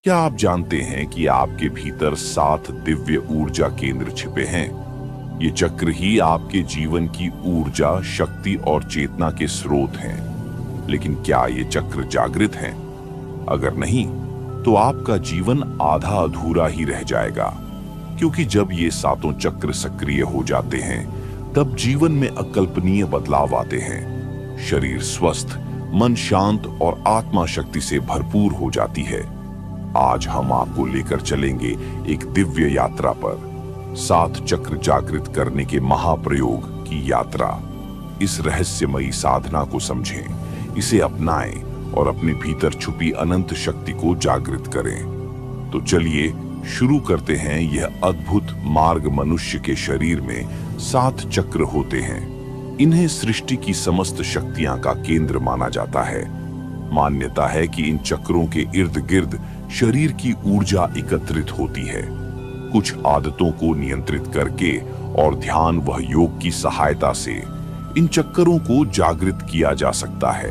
क्या आप जानते हैं कि आपके भीतर 7 दिव्य ऊर्जा केंद्र छिपे हैं? ये चक्र ही आपके जीवन की ऊर्जा, शक्ति और चेतना के स्रोत हैं। लेकिन क्या ये चक्र जागृत हैं? अगर नहीं, तो आपका जीवन आधा अधूरा ही रह जाएगा। क्योंकि जब ये सातों चक्र सक्रिय हो जाते हैं, तब जीवन में अकल्पनीय बदलाव आते हैं। शरीर स्वस्थ, मन शांत और आत्मा शक्ति से भरपूर हो जाती है। आज हम आपको लेकर चलेंगे एक दिव्य यात्रा पर, 7 चक्र जागृत करने के महाप्रयोग की यात्रा। इस रहस्यमयी साधना को समझें, इसे अपनाएं और अपने भीतर छुपी अनंत शक्ति को जागृत करें। तो चलिए शुरू करते हैं। यह अद्भुत मार्ग मनुष्य के शरीर में 7 चक्र होते हैं। इन्हें सृष्टि की समस्त शक्तियां का केंद्र माना जाता है। मान्यता है कि इन चक्रों के इर्द गिर्द शरीर की ऊर्जा एकत्रित होती है। कुछ आदतों को नियंत्रित करके और ध्यान व योग की सहायता से इन चक्रों को जागृत किया जा सकता है।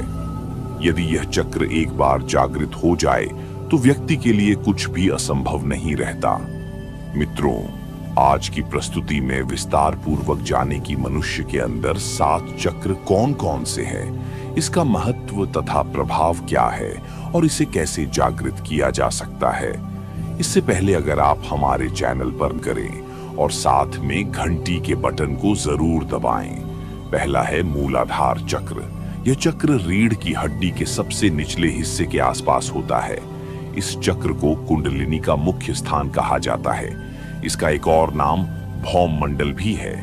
यदि यह चक्र एक बार जागृत हो जाए तो व्यक्ति के लिए कुछ भी असंभव नहीं रहता। मित्रों, आज की प्रस्तुति में विस्तार पूर्वक जाने की मनुष्य के अंदर 7 चक्र कौन कौन से हैं, इसका महत्व तथा प्रभाव क्या है और इसे कैसे जागृत किया जा सकता है। इससे पहले अगर आप हमारे चैनल पर करें और साथ में घंटी के बटन को जरूर दबाएं। पहला है मूलाधार चक्र। यह चक्र रीढ़ की हड्डी के सबसे निचले हिस्से के आसपास होता है। इस चक्र को कुंडलिनी का मुख्य स्थान कहा जाता है। इसका एक और नाम भौम मंडल भी है।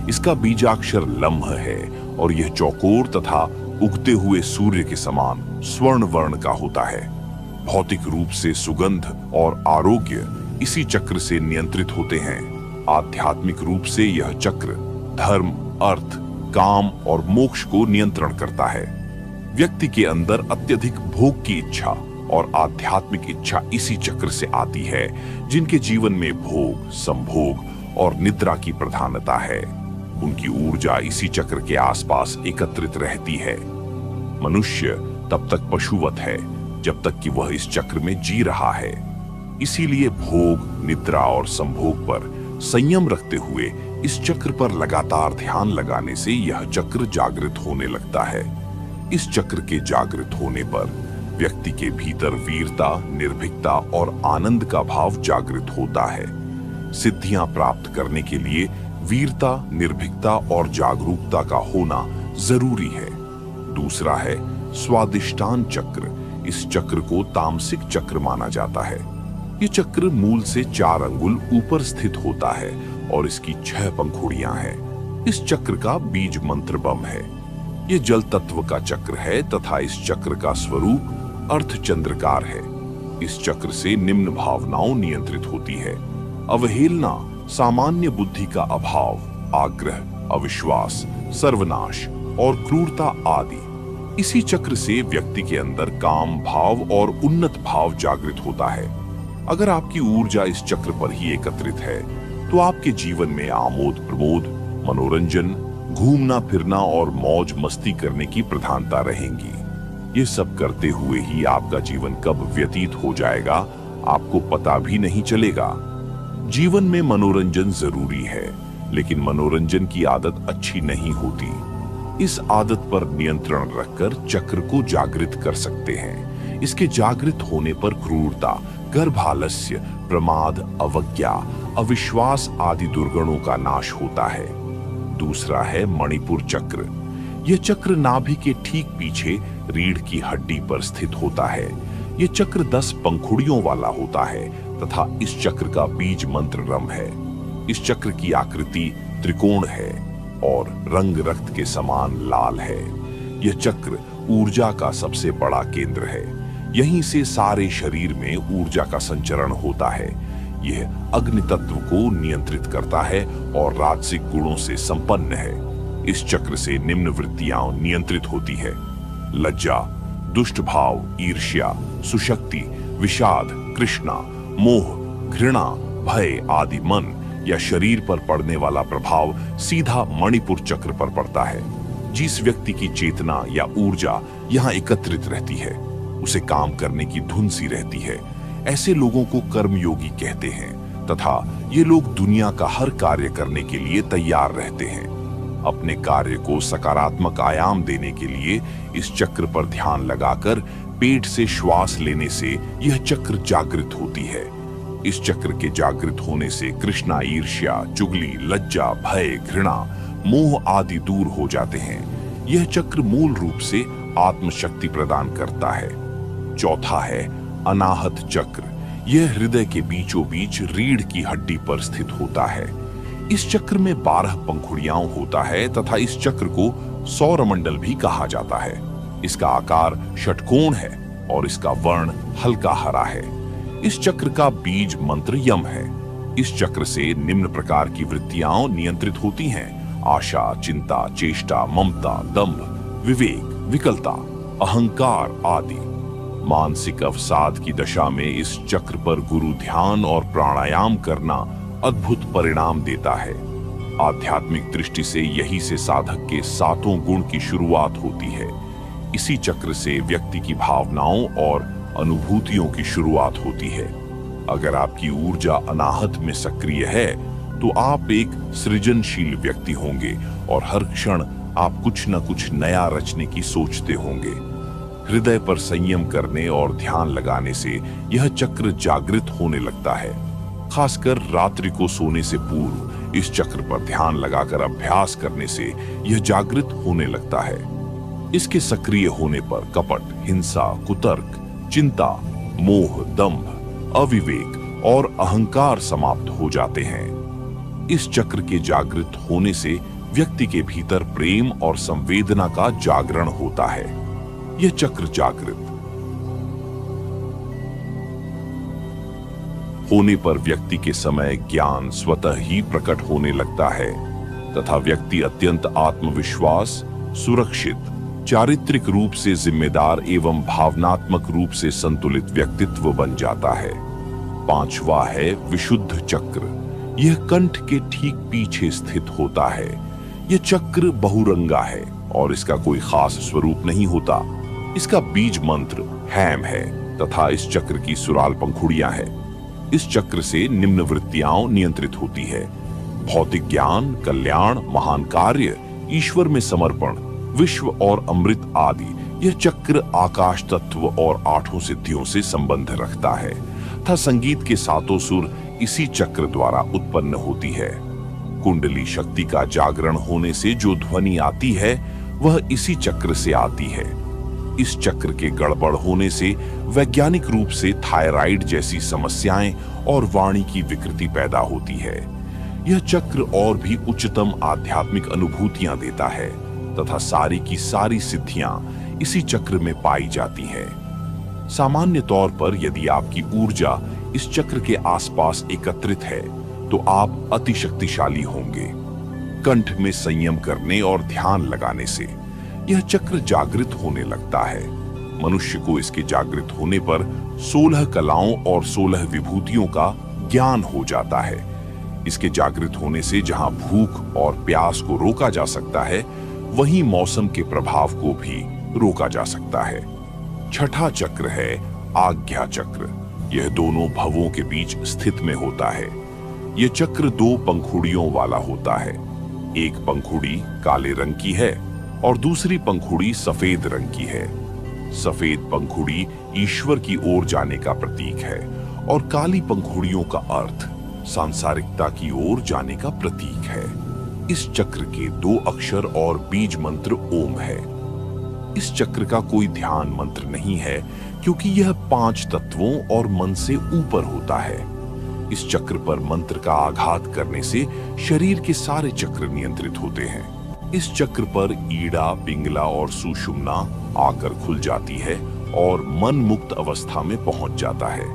इसका बीजाक्षर लम्ह है और यह चौकोर तथा उगते हुए सूर्य के समान स्वर्ण वर्ण का होता है। भौतिक रूप से सुगंध और आरोग्य इसी चक्र से नियंत्रित होते हैं। आध्यात्मिक रूप से यह चक्र धर्म, अर्थ, काम और मोक्ष को नियंत्रण करता है। व्यक्ति के अंदर अत्यधिक भोग की इच्छा और आध्यात्मिक इच्छा इसी चक्र से आती है, जिनके जीवन में भोग, संभोग और निद्रा की प्रधानता है। उनकी ऊर्जा इसी चक्र के आसपास एकत्रित रहती है। मनुष्य तब तक पशुवत है जब तक कि वह इस चक्र में जी रहा है। इसीलिए भोग, निद्रा और संभोग पर संयम रखते हुए इस चक्र पर लगातार ध्यान लगाने से यह चक्र जागृत होने लगता है। इस चक्र के जागृत होने पर व्यक्ति के भीतर वीरता, निर्भीकता और आनंद का भाव जागृत होता है। सिद्धियां प्राप्त करने के लिए वीरता, निर्भीकता और जागरूकता का होना जरूरी है। दूसरा है स्वादिष्टान चक्र। इस चक्र को तामसिक चक्र माना जाता है। ये चक्र मूल से 4 अंगुल ऊपर स्थित होता है और इसकी 6 पंखुड़ियां हैं। इस चक्र का बीज मंत्र बम है। ये जल तत्व का चक्र है तथा इस चक्र का स्वरूप अर्धचंद्रकार है। इस चक्र से निम्न भावनाओं नियंत्रित होती है: अवहेलना, सामान्य बुद्धि का अभाव, आग्रह, अविश्वास, सर्वनाश और क्रूरता आदि। इसी चक्र से व्यक्ति के अंदर काम भाव और उन्नत भाव जागृत होता है। अगर आपकी ऊर्जा इस चक्र पर ही एकत्रित है तो आपके जीवन में आमोद प्रमोद, मनोरंजन, घूमना फिरना और मौज मस्ती करने की प्रधानता रहेंगी। ये सब करते हुए ही आपका जीवन कब व्यतीत हो जाएगा आपको पता भी नहीं चलेगा। जीवन में मनोरंजन जरूरी है, लेकिन मनोरंजन की आदत अच्छी नहीं होती। इस आदत पर नियंत्रण रखकर चक्र को जागृत कर सकते हैं। इसके जागृत होने पर क्रूरता, गर्भालस्य, प्रमाद, अवज्ञा, अविश्वास आदि दुर्गुणों का नाश होता है। दूसरा है मणिपुर चक्र। यह चक्र नाभि के ठीक पीछे रीढ़ की हड्डी पर स्थित होता है। यह चक्र 10 पंखुड़ियों वाला होता है तथा इस चक्र का बीज मंत्र रम है। इस चक्र की आकृति त्रिकोण है और रंग रक्त के समान लाल है। यह चक्र ऊर्जा का सबसे बड़ा केंद्र है। यहीं से सारे शरीर में ऊर्जा का संचरण होता है। यह अग्नि तत्व को नियंत्रित करता है और राजसिक गुणों से संपन्न है। इस चक्र से निम्न वृत्तियां नियंत्रित होती है: लज्जा, दुष्ट भाव, ईर्ष्या, सुशक्ति, विषाद, कृष्णा, मोह, घृणा, भय आदि मन या शरीर पर पड़ने वाला प्रभाव सीधा मणिपुर चक्र पर पड़ता है। जिस व्यक्ति की चेतना या ऊर्जा यहाँ एकत्रित रहती है, उसे काम करने की धुन सी रहती है। ऐसे लोगों को कर्मयोगी कहते हैं तथा ये लोग दुनिया का हर कार्य करने के लिए तैयार रहते हैं। अपने कार्य को सकारात्मक आयाम देने के लिए इस चक्र पर ध्यान लगाकर पेट से श्वास लेने से यह चक्र जागृत होती है। इस चक्र के जागृत होने से कृष्णा, ईर्ष्या, चुगली, लज्जा, भय, घृणा, मोह आदि दूर हो जाते हैं। यह चक्र मूल रूप से आत्मशक्ति प्रदान करता है। चौथा है अनाहत चक्र। यह हृदय के बीचों बीच रीढ़ की हड्डी पर स्थित होता है। इस चक्र में 12 पंखुड़ियां होता है तथा इस चक्र को सौरमंडल भी कहा जाता है। इसका आकार षटकोण है और इसका वर्ण हल्का हरा है। इस चक्र का बीज मंत्र यम है। इस चक्र से निम्न प्रकार की वृत्तियां नियंत्रित होती हैं: आशा, चिंता, चेष्टा, ममता, दंभ, विवेक, विकलता, अहंकार आदि। मानसिक अवसाद की दशा में इस चक्र पर गुरु ध्यान और प्राणायाम करना अद्भुत परिणाम देता है। आध्यात्मिक दृष्टि से यही से साधक के 7 गुण की शुरुआत होती है। इसी चक्र से व्यक्ति की भावनाओं और अनुभूतियों की शुरुआत होती है। अगर आपकी ऊर्जा अनाहत में सक्रिय है तो आप एक सृजनशील व्यक्ति होंगे और हर क्षण आप कुछ न कुछ नया रचने की सोचते होंगे। हृदय पर संयम करने और ध्यान लगाने से यह चक्र जागृत होने लगता है। खासकर रात्रि को सोने से पूर्व इस चक्र पर ध्यान लगाकर अभ्यास करने से यह जागृत होने लगता है। इसके सक्रिय होने पर कपट, हिंसा, कुतर्क, चिंता, मोह, दंभ, अविवेक और अहंकार समाप्त हो जाते हैं। इस चक्र के जागृत होने से व्यक्ति के भीतर प्रेम और संवेदना का जागरण होता है। यह चक्र जागृत होने पर व्यक्ति के समय ज्ञान स्वतः ही प्रकट होने लगता है तथा व्यक्ति अत्यंत आत्मविश्वास, सुरक्षित, चारित्रिक रूप से जिम्मेदार एवं भावनात्मक रूप से संतुलित व्यक्तित्व बन जाता है। 5वां है विशुद्ध चक्र। यह कंठ के ठीक पीछे स्थित होता है। यह चक्र बहुरंगा है और इसका कोई खास स्वरूप नहीं होता। इसका बीज मंत्र हैम है तथा इस चक्र की सुराल पंखुड़ियां हैं। इस चक्र से निम्न वृत्तियां नियंत्रित होती है: भौतिक ज्ञान, कल्याण, महान कार्य, ईश्वर में समर्पण, विश्व और अमृत आदि। यह चक्र आकाश तत्व और 8 सिद्धियों से संबंध रखता है तथा संगीत के 7 सुर इसी चक्र द्वारा उत्पन्न होती है। कुंडली शक्ति का जागरण होने से जो ध्वनि आती है वह इसी चक्र से आती है। इस चक्र के गड़बड़ होने से वैज्ञानिक रूप से थायराइड जैसी समस्याएं और वाणी की विकृति पैदा होती है। यह चक्र और भी उच्चतम आध्यात्मिक अनुभूतियां देता है तथा सारी की सारी सिद्धियां इसी चक्र में पाई जाती हैं। सामान्य तौर पर यदि आपकी ऊर्जा इस चक्र के आसपास एकत्रित है तो आप अति शक्तिशाली होंगे। कंठ में संयम करने और ध्यान लगाने से यह चक्र जागृत होने लगता है। मनुष्य को इसके जागृत होने पर 16 कलाओं और 16 विभूतियों का ज्ञान हो जाता है। इसके जागृत होने से जहां भूख और प्यास को रोका जा सकता है, वहीं मौसम के प्रभाव को भी रोका जा सकता है। 6ठा चक्र है आज्ञा चक्र। यह दोनों भवों के बीच स्थित में होता है। यह चक्र 2 पंखुड़ियों वाला होता है। एक पंखुड़ी काले रंग की है और दूसरी पंखुड़ी सफेद रंग की है। सफेद पंखुड़ी ईश्वर की ओर जाने का प्रतीक है और काली पंखुड़ियों का अर्थ सांसारिकता की ओर जाने का प्रतीक है। इस चक्र के 2 अक्षर और बीज मंत्र ओम है। इस चक्र का कोई ध्यान मंत्र नहीं है क्योंकि यह 5 तत्वों और मन से ऊपर होता है। इस चक्र पर मंत्र का आघात करने से शरीर के सारे चक्र नियंत्रित होते हैं। इस चक्र पर ईड़ा, पिंगला और सुषुम्ना आकर खुल जाती है और मन मुक्त अवस्था में पहुंच जाता है।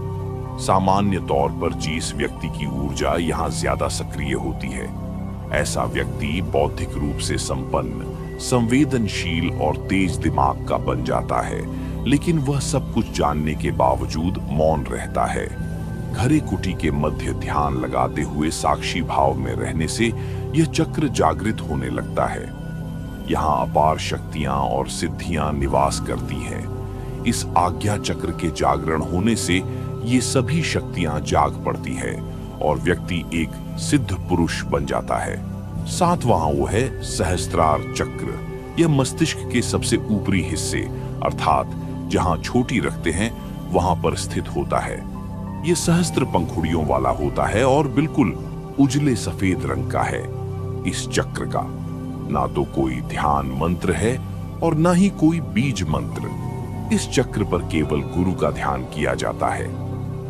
सामान्य तौर पर जिस व्यक्ति की ऊर्जा यहाँ ज्यादा सक्रिय होती है, ऐसा व्यक्ति बौद्धिक रूप से संपन्न, संवेदनशील और तेज दिमाग का बन जाता है, लेकिन वह सब कुछ जानने के बावजूद मौन रहता है। घरे कुटी के मध्य ध्यान लगाते हुए साक्षी भाव में रहने से यह चक्र जागृत होने लगता है। यहाँ अपार शक्तियां और सिद्धियां निवास करती हैं। इस आज्ञा चक्र के जागरण होने से ये सभी शक्तियां जाग पड़ती है और व्यक्ति एक सिद्ध पुरुष बन जाता है। सातवां वो है सहस्त्रार चक्र। यह मस्तिष्क के सबसे ऊपरी हिस्से अर्थात जहां छोटी रखते हैं वहां पर स्थित होता है। यह सहस्त्र पंखुड़ियों वाला होता है और बिल्कुल उजले सफेद रंग का है। इस चक्र का ना तो कोई ध्यान मंत्र है और ना ही कोई बीज मंत्र। इस चक्र पर केवल गुरु का ध्यान किया जाता है।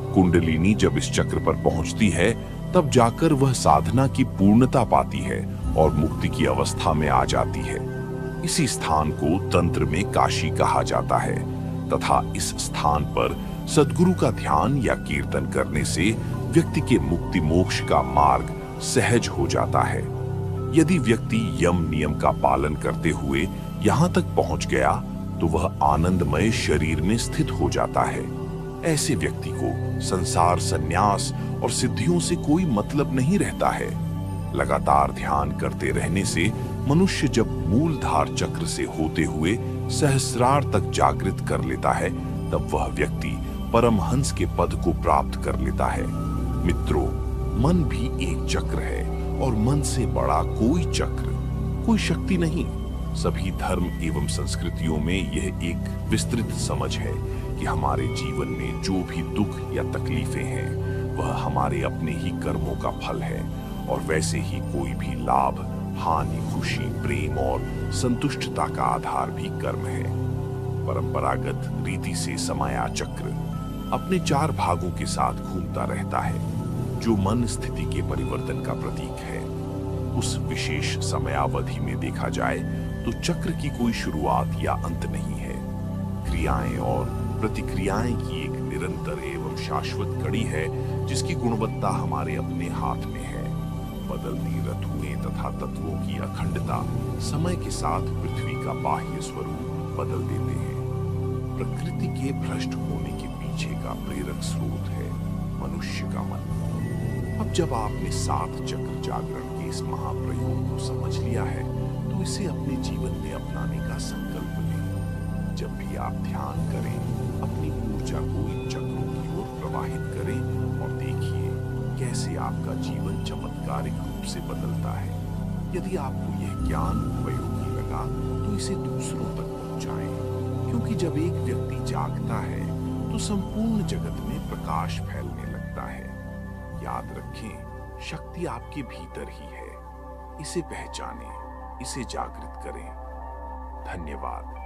कुंडलिनी जब इस चक्र पर पहुंचती है तब जाकर वह साधना की पूर्णता पाती है और मुक्ति की अवस्था में आ जाती है। इसी स्थान को तंत्र में काशी कहा जाता है तथा इस स्थान पर सद्गुरु का ध्यान या कीर्तन करने से व्यक्ति के मुक्ति मोक्ष का मार्ग सहज हो जाता है। यदि व्यक्ति यम नियम का पालन करते हुए यहाँ तक पहुंच गया तो वह आनंदमय शरीर में स्थित हो जाता है। ऐसे व्यक्ति को संसार संन्यास और सिद्धियों से कोई मतलब नहीं रहता है। लगातार ध्यान करते रहने से मनुष्य जब मूलधार चक्र से होते हुए सहस्रार तक जागृत कर लेता है तब वह व्यक्ति परमहंस के पद को प्राप्त कर लेता है। मित्रों, मन भी एक चक्र है और मन से बड़ा कोई चक्र, कोई शक्ति नहीं। सभी धर्म एवं संस्कृतियों में यह एक विस्तृत समझ है कि हमारे जीवन में जो भी दुख या तकलीफें हैं वह हमारे अपने ही कर्मों का फल है और वैसे ही कोई भी लाभ, हानि, खुशी, प्रेम और संतुष्टता का आधार भी कर्म है। परंपरागत रीति से समाया चक्र अपने 4 भागों के साथ घूमता रहता है जो मन स्थिति के परिवर्तन का प्रतीक है। उस विशेष समयावधि में देखा जाए तो चक्र की कोई शुरुआत या अंत नहीं है। क्रियाएं और प्रतिक्रियाएं की एक निरंतर एवं शाश्वत कड़ी है जिसकी गुणवत्ता हमारे अपने हाथ में है। बदलती ऋतुएं तथा तत्वों की अखंडता समय के साथ पृथ्वी का बाह्य स्वरूप बदल देते हैं। प्रकृति के भ्रष्ट होने के पीछे का प्रेरक स्रोत है मनुष्य का मन। अब जब आपने 7 चक्र जागरण के इस महाप्रयोग को समझ लिया है तो इसे अपने जीवन में अपनाने का संकल्प लें। जब भी आप ध्यान करें अपनी ऊर्जा को इन चक्रों की ओर प्रवाहित करें और देखिए कैसे आपका जीवन चमत्कारिक रूप से बदलता है। यदि आपको यह ज्ञान उपयोगी लगा तो इसे दूसरों तक पहुंचाएं, क्योंकि जब एक व्यक्ति जागता है तो संपूर्ण जगत में प्रकाश फैलने लगता है। याद रखें, शक्ति आपके भीतर ही है। इसे पहचानें, इसे जागृत करें। धन्यवाद।